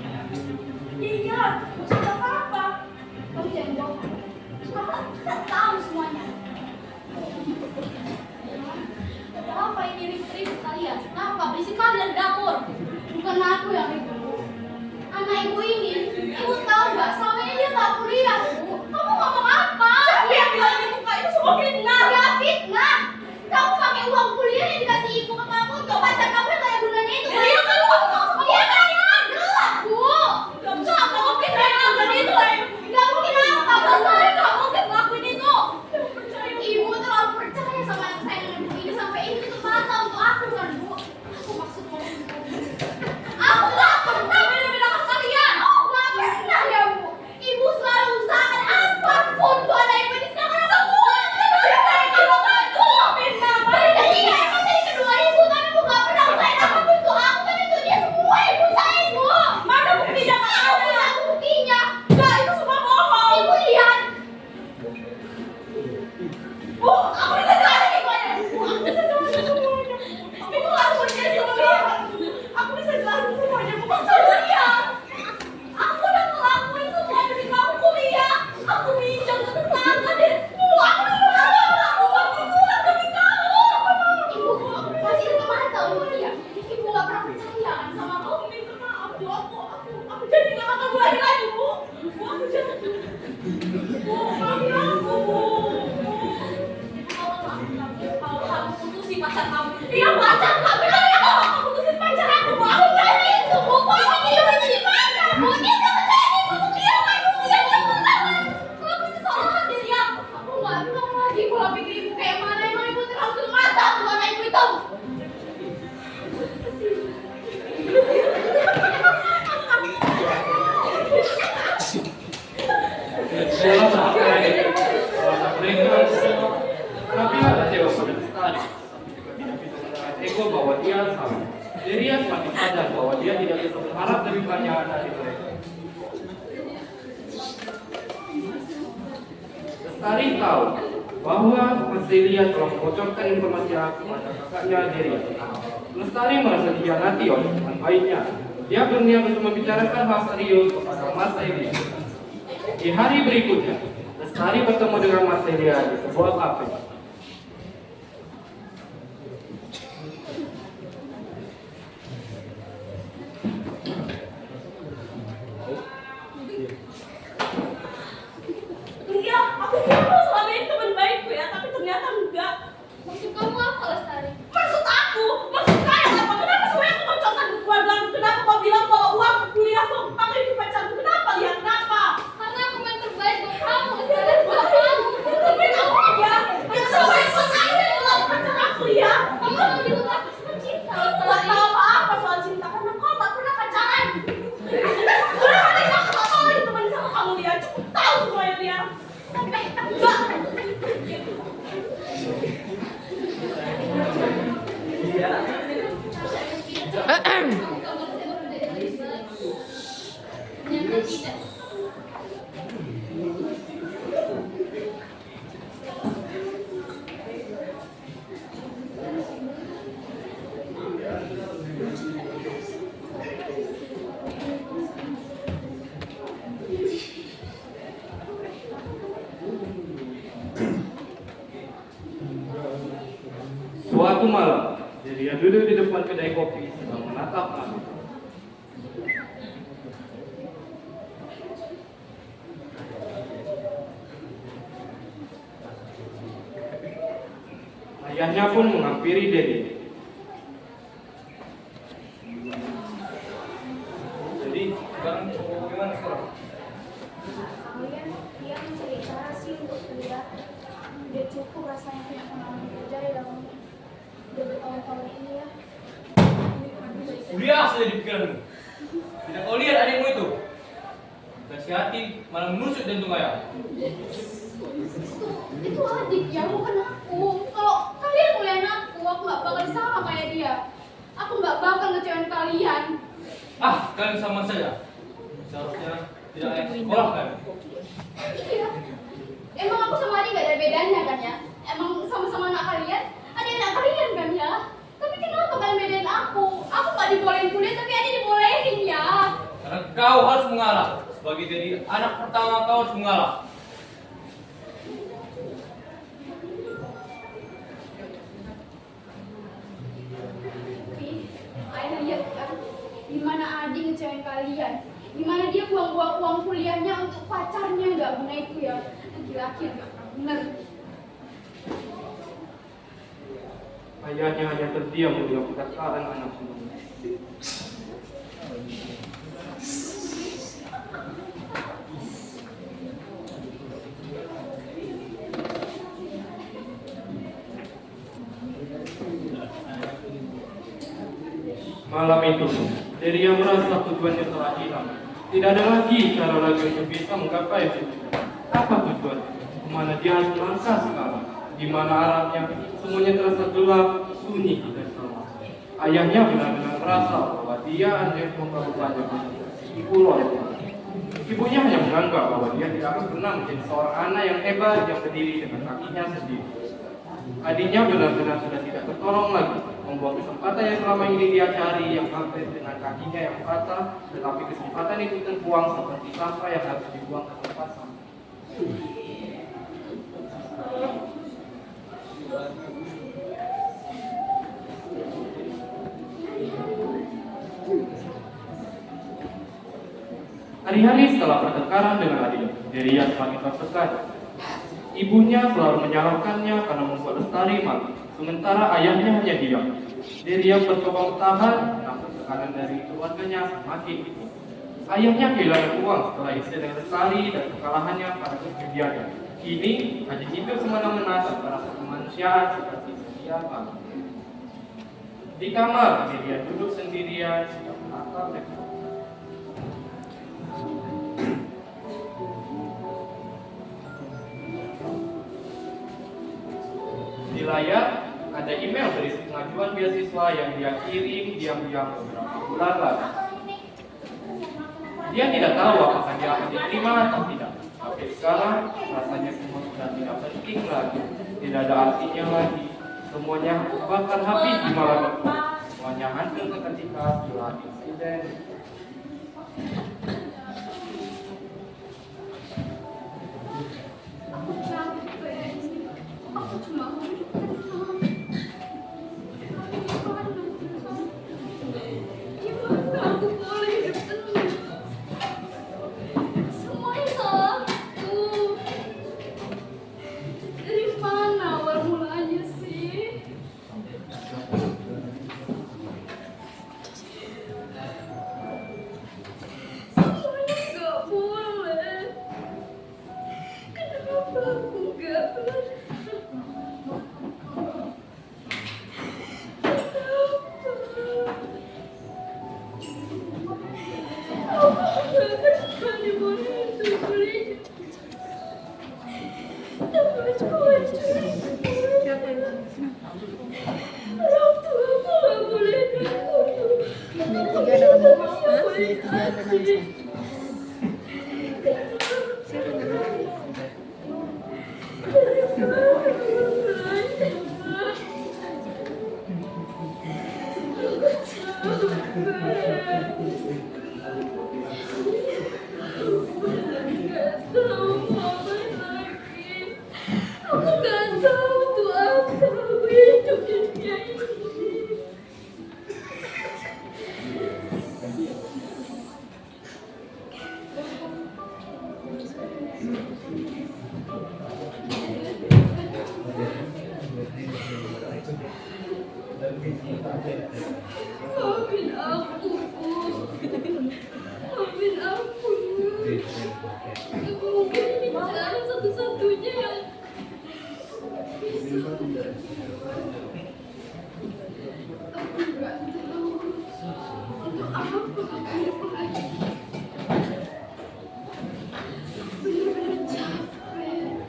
Iya, maksud apa? Kamu jangan bohong. Kakak tak tahu semuanya. Ada apa ini ribut-ribut kalian? Kenapa? Berisik kali dari dapur. Bukan aku yang ribut. Anak ibu ini, ibu tahu nggak? Selama ini dia nggak kuliah, Bu. Kamu ngomong apa? Siapa yang bilang ibu kak itu semua fitnah? Ya fitnah. Kamu pakai uang kuliah yang dikasih ibu ke kamu untuk pacar kamu yang kayak gunanya itu. Iya kan kamu tahu semua. Dia kayak gelap, Bu. Nggak mungkin saya ngelakuin itu lah. Nggak mungkin apa? Lestari nggak mungkin ngelakuin itu. Ibu terlalu percaya sama anak saya yang ibu ini sampai ini tutup mata untuk aku kan, Bu. Aku maksudnya. Aku nggak pernah bela-belakan kalian. Nggak pernah ya, Bu. Ibu selalu usahakan apapun untuk anak ibu ini sekarang semua. Siapa yang kamu ngaku? Iya, emang dari kedua ibu, tapi ibu nggak pernah usahain apapun untuk aku, tapi untuk dia semua ibu usahain, Bu. Mana buktinya kak? Aku nggak buktinya. Enggak, itu semua bohong. Ibu lihat. Bu, aku bisa cari semuanya. Bu, aku bisa cari semuanya. Ibu nggak perlu jadi semuanya. Aku bisa jelasin semuanya. Bu, kamu lihat. Aku udah ngelakuin semua demi kamu kuliah. Aku minjam ke tetangga deh. Bu, aku udah ngelakuin. Aku bangun pulang demi kamu. Ibu masih tutup mata untuk dia. Ibu nggak pernah percaya kan sama aku. Aku minta maaf, Bu. Aku jadi nggak akan kamu lagi, Bu. Bu, aku jadi. Bu, maafin aku, Bu. Kalau kamu putusin pacar kamu, iya pacar kamu. Benar ya kalau kamu putusin pacar aku, Bu. Aku jadi itu, Bu. Kamu ini itu di mana, Bu? Dia udah percaya di ibu dia kan, Bu. Dia bilang pertama. Kalau aku kesalahan diri aku. Aku nggak bilang lagi kalau pikir ibu kayak mana, emang ibu terlalu tutup mata untuk anak ibu itu. Dalam bahasa mereka, Nabila kecewa pada Lestari. Tidak bisa menahan ego bahwa dia salah. Delia semakin sadar bahwa dia tidak bisa berharap lebih banyak dari mereka. Lestari tahu bahwa Mas Delia telah membocorkan informasi kepada kakaknya Delia. Lestari merasa dikhianati oleh teman baiknya. Dia berniat untuk membicarakan hal serius kepada Mas Delia. Di hari berikutnya, Lestari bertemu dengan Mas Delia di sebuah kafe. Iya, aku tidak. Suatu malam, dia duduk di depan kedai kopi sedang menatap langit. Ayahnya pun menghampiri Dedi. Jadi sekarang bagaimana sekarang? Kalian dia mencari cara sih untuk kuliah. Dia cukup rasanya punya pengalaman kerja di dalam udah bertahun-tahun ini ya. Kuliah saja di pikiranmu. Tidak kau lihat adikmu itu? Kasih hati malah menusuk jantung ayah. Itu adik ya, bukan aku. Kalau kalian kuliahin aku nggak bakal sama kayak dia. Aku nggak bakal ngecewain kalian. Ah, kalian sama saja. Seharusnya tidak ada sekolah kan? Iya. Emang aku sama adik gak ada bedanya kan ya? Emang sama-sama anak kalian, adik anak kalian kan ya? Tapi kenapa kalian bedain aku? Aku gak dibolehin kuliah tapi adik dibolehin ya. Karena kau harus mengalah. Sebagai jadi anak pertama kau harus mengalah. Tapi ayah lihat kan, gimana adik ngecewain kalian. Gimana dia buang-buang uang kuliahnya untuk pacarnya gak guna itu ya. Laki-laki gak bener. Ayahnya hanya terdiam mendengar perkataan anak sulungnya. Malam itu, Deria merasa tujuannya telah hilang. Tidak ada lagi cara lagi untuk bisa menggapai tujuan. Apa tujuan? Kemana dia harus melangkah sekarang? Di mana arahnya? Semuanya terasa gelap, sunyi dan gelap. Ayahnya benar-benar merasa bahwa dia hanya membawa banyak di pulau itu. Ibunya hanya menganggap bahwa dia tidak akan pernah menjadi seorang anak yang hebat yang berdiri dengan kakinya sendiri. Adiknya benar-benar sudah tidak tertolong lagi, membuang kesempatan yang selama ini dia cari yang hampir dengan kakinya yang patah, tetapi kesempatan itu terbuang seperti sampah yang harus dibuang ke tempat sampah. Hari-hari setelah pertengkaran dengan adiknya, Deria semakin tertekan. Ibunya selalu menyalahkannya karena membuat Lestari malu, sementara ayahnya hanya diam. Deria mencoba bertahan, namun tekanan dari keluarganya semakin tinggi. Ayahnya kehilangan uang setelah insiden Lestari dan kekalahannya pada perjudiannya. Kini hanya hidup semena-mena tanpa rasa kemanusiaan seperti sedia kala. Di kamar, Deria duduk sendirian sedang menatap laptop. Di layar ada email berisi pengajuan beasiswa yang dia kirim diam-diam beberapa bulan lalu. Dia tidak tahu apakah dia akan diterima atau tidak. Tapi sekarang rasanya semua sudah tidak penting lagi, tidak ada artinya lagi. Semuanya bahkan habis di malam itu. Semuanya hancur seketika setelah insiden. Aku capek. Aku cuma mau hidup tenang. Gimana aku boleh hidup tenang? Semuanya salahku. Dari mana awal mulanya sih? Maafin aku, maafin aku. Mungkin ini jalan satu-satunya yang bisa. Aku nggak tahu untuk apa aku lagi. Benar-benar capek.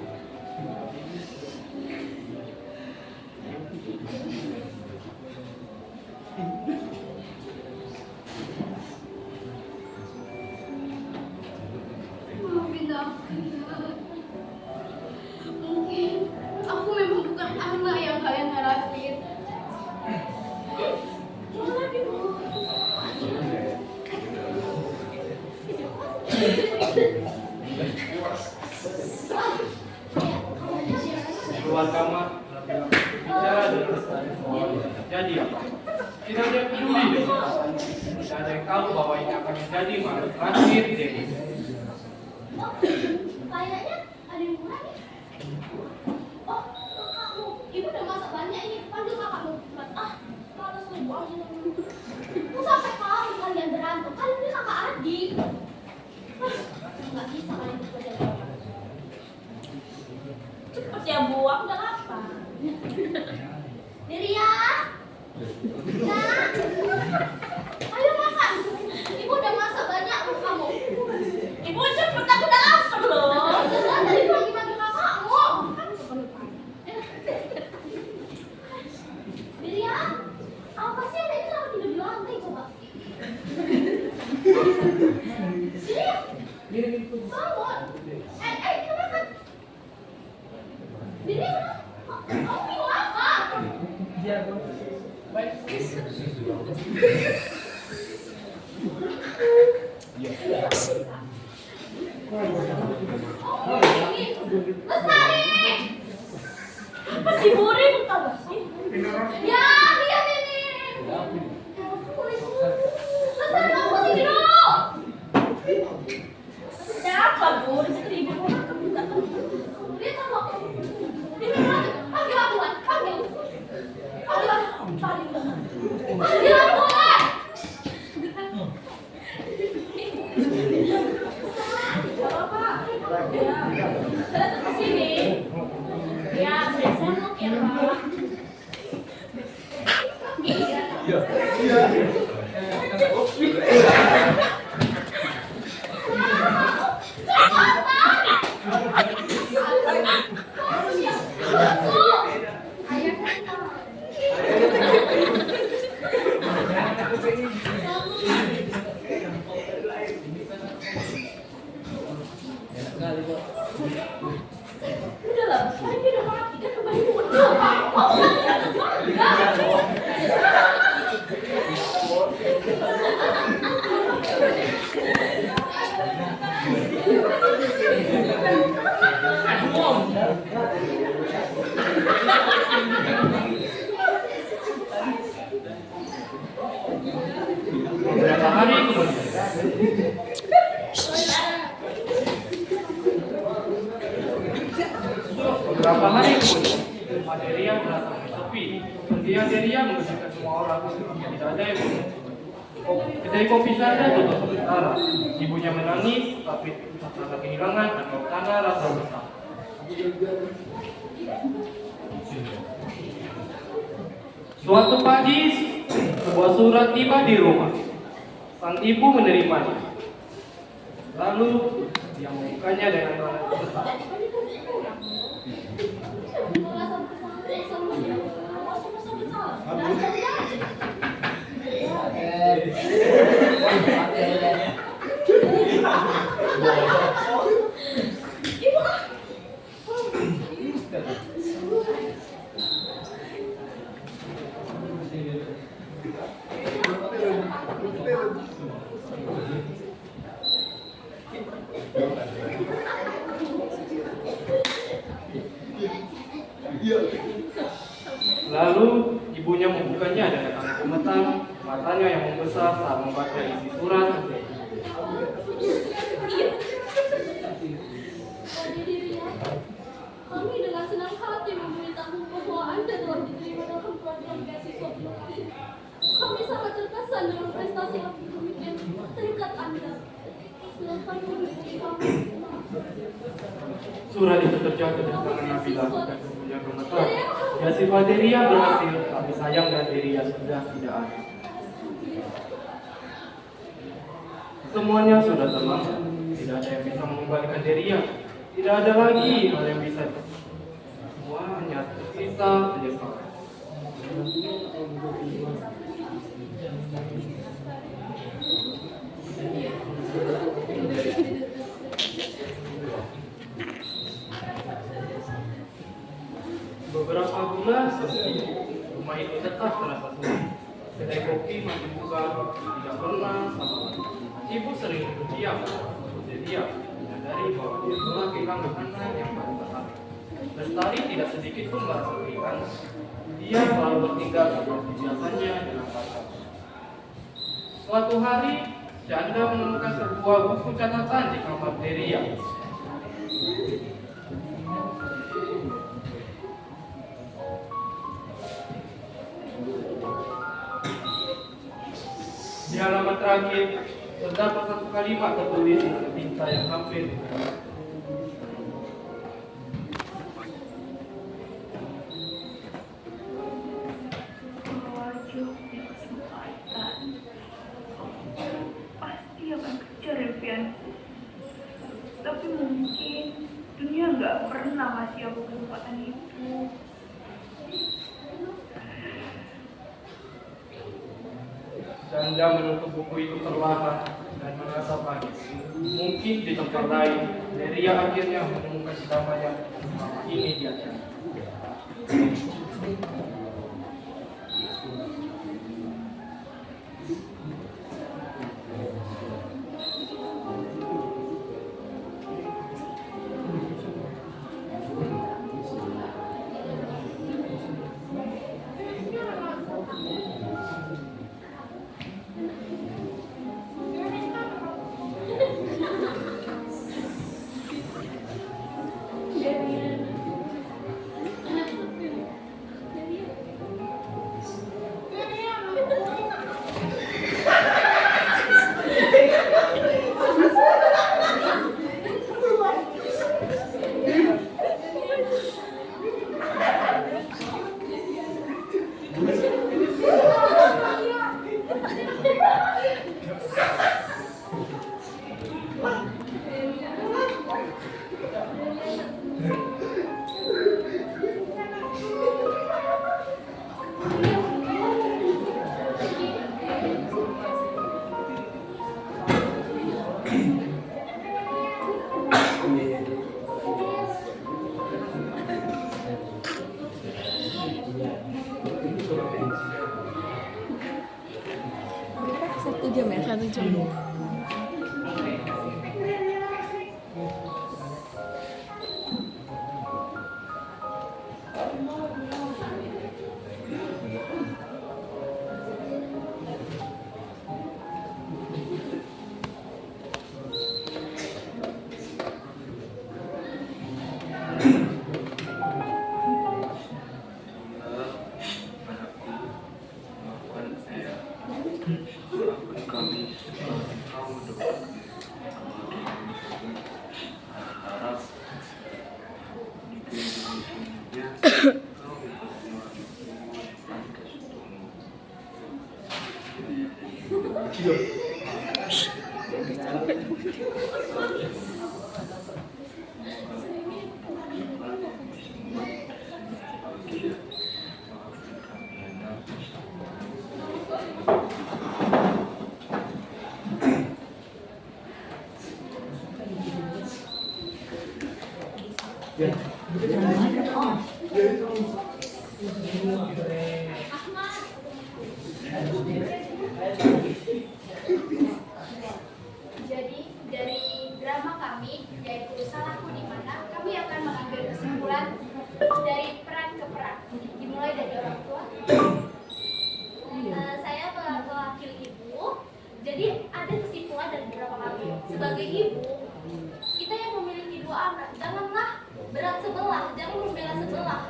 Maafin aku ya. Mungkin aku memang bukan anak yang kalian harapin. Lagi Keluar kamar, bicara dengan soal jadi apa? Tidak ada yang peduli dengan apa. Tidak ada yang tahu bahwa ini akan menjadi malam terakhir Dewi. Kayaknya ada yang kurang nih. Oh, kakakmu. Ibu udah masak banyak ini. Panggil kakakmu. Males lu aja. Aku sampai kapan kalian berantem? Kalian ini kakak adik. Nggak bisa kalian bekerja sama. Cepet ya Bu, aku udah lapar. Diria. Nak. Ayo makan. Ibu udah masak banyak untuk kamu. Ibu cepet, aku udah lapar loh. Jangan tadi panggil kakakmu. Diria. Apa sih ada itu sama tidur di lantai coba? Diria. Bangun. Kita makan. Diria. Kamu minum apa? Oh, ini. Lestari. Apa sih Bu, ribut tau gak sih? Ya, lihat ini. Lestari, kamu sini dulu. Ada apa Bu? Disitu ibu mau makan minta teman. Lihat sama aku. Ini mana? Panggil aku, Wan. Panggil. Panggil aku. Panggil aku, Wan. Gak apa-apa. Ya, saya tetap sini. Ya, saya sendok ya Pak. Udah lah, sekarang dia udah mati kan kembali udah. Beberapa hari kemudian, Adelia merasa sepi. Adelia mengerjakan semua orang. Tidak ada yang kedai kopi saja tutup sementara. Ibunya menangis, tapi rasa kehilangan atau karena rasa bersalah. Suatu pagi, sebuah surat tiba di rumah. Sang ibu menerimanya. Lalu dia membukanya dengan tangan besar. Lalu ibunya membukanya dengan tangan gemetar, matanya yang membesar saat membaca isi surat. Silakan menuju kami. Surat itu terjatuh di tangan Nabila dan kemudian gemetar. Ya si Deria berhasil, tapi sayang dan Deria sudah tidak ada. Semuanya sudah terlambat. Tidak ada yang bisa mengembalikan Deria. Tidak ada lagi hal yang bisa. Semua hanya tersisa penyesalan. Beberapa bulan setelah rumah itu tetap terasa sepi. Kedai kopi masih buka, tidak pernah sama. Ibu sering diam, dia menyadari bahwa dia telah kehilangan anak yang baru besar. Lestari tidak sedikit pun merasa kehilangan. Dia selalu bertingkah seperti biasanya dengan pacar. Suatu hari, Janda menemukan sebuah buku catatan di kamar Deria. Di halaman terakhir terdapat satu kalimat tertulis dengan tinta yang hampir hitam. Wajah yang kesempatan pasti akan kejar impianku. Tapi mungkin dunia nggak pernah ngasih aku kesempatan itu. Janda menutup buku itu perlahan dan menatap langit. Mungkin di tempat lain, Deria akhirnya menemukan damai yang selama ini dia cari. Jadi dari drama kami yaitu Salahku di Mana, kami akan mengambil kesimpulan dari peran ke peran, dimulai dari orang tua. Saya mewakili ibu. Jadi ada kesimpulan dari drama kami. Sebagai ibu, kita yang memiliki dua anak, janganlah berat sebelah, jangan membela sebelah.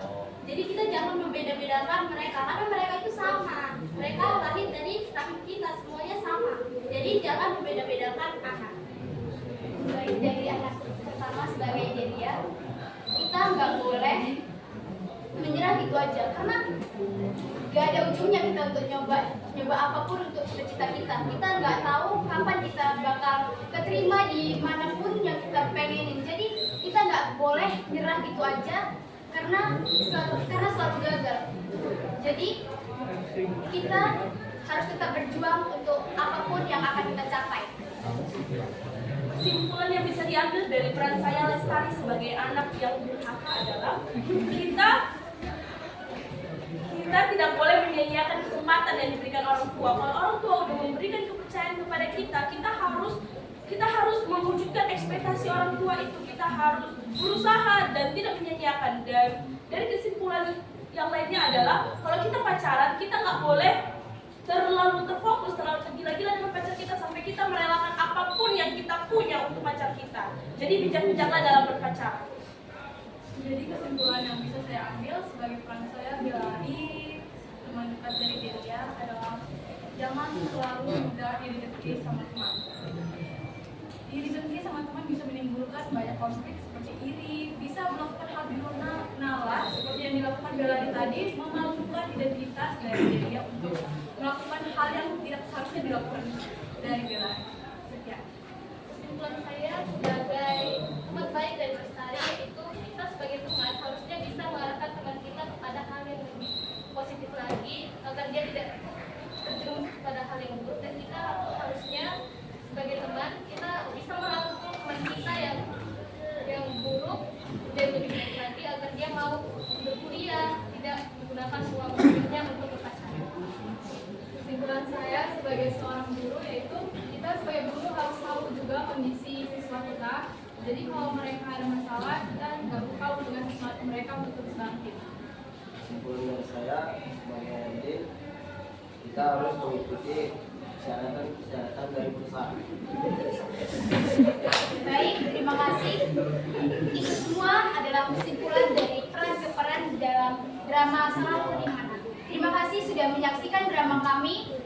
Jadi kita jangan membeda-bedakan mereka, karena mereka itu sama. Mereka lahir dari rahim kita, semuanya sama. Jadi jangan membeda-bedakan anak. kita nggak boleh menyerah gitu aja, karena gak ada ujungnya kita untuk nyoba apapun untuk cita-cita kita. Kita nggak tahu kapan kita bakal keterima di manapun yang kita pengenin. Jadi kita nggak boleh nyerah gitu aja karena selalu gagal. Jadi kita harus tetap berjuang untuk apapun yang akan kita capai. Kesimpulan yang bisa diambil dari peran saya Lestari sebagai anak yang durhaka adalah kita tidak boleh menyia-nyiakan kesempatan yang diberikan orang tua. Kalau orang tua udah memberikan kepercayaan kepada kita, kita harus mewujudkan ekspektasi orang tua itu. Kita harus berusaha dan tidak menyia-nyiakan. Dan dari kesimpulan yang lainnya adalah kalau kita pacaran, kita nggak boleh terlalu terfokus, terlalu tergila-gila dengan pacar kita sampai kita merelakan apapun yang kita punya untuk pacar kita. Jadi bijak-bijaklah dalam berpacaran. Jadi kesimpulan yang bisa saya ambil sebagai peran saya Bilari, teman dekat dari Delia adalah jangan selalu mudah iri dengki sama teman. Iri dengki sama teman bisa menimbulkan banyak konflik seperti iri, bisa melakukan hal di luar nalar seperti yang dilakukan Bilari tadi, memalsukan identitas dari Delia untuk melakukan hal yang tidak seharusnya dilakukan dari Bilari. Sekian. Kesimpulan saya sebagai teman baik dari Lestari itu kita sebagai teman harusnya bisa mengarahkan teman kita kepada hal yang lebih positif lagi agar dia tidak terjerumus pada hal yang buruk, dan kita harusnya sebagai teman kita bisa merangkul teman kita yang buruk dan lebih baik lagi agar dia mau berkuliah, tidak menggunakan uang hidupnya untuk berpacaran. Kesimpulan saya sebagai seorang guru yaitu kita sebagai guru harus tahu juga kondisi siswa kita. Jadi kalau mereka ada masalah, kita nggak lupa dengan semangat mereka untuk terus bangkit. Kesimpulan dari saya sebagai adil, kita harus mengikuti persyaratan dari perusahaan. Baik, terima kasih. Itu semua adalah kesimpulan dari peran ke peran dalam drama Salahku di Mana. Terima kasih sudah menyaksikan drama kami.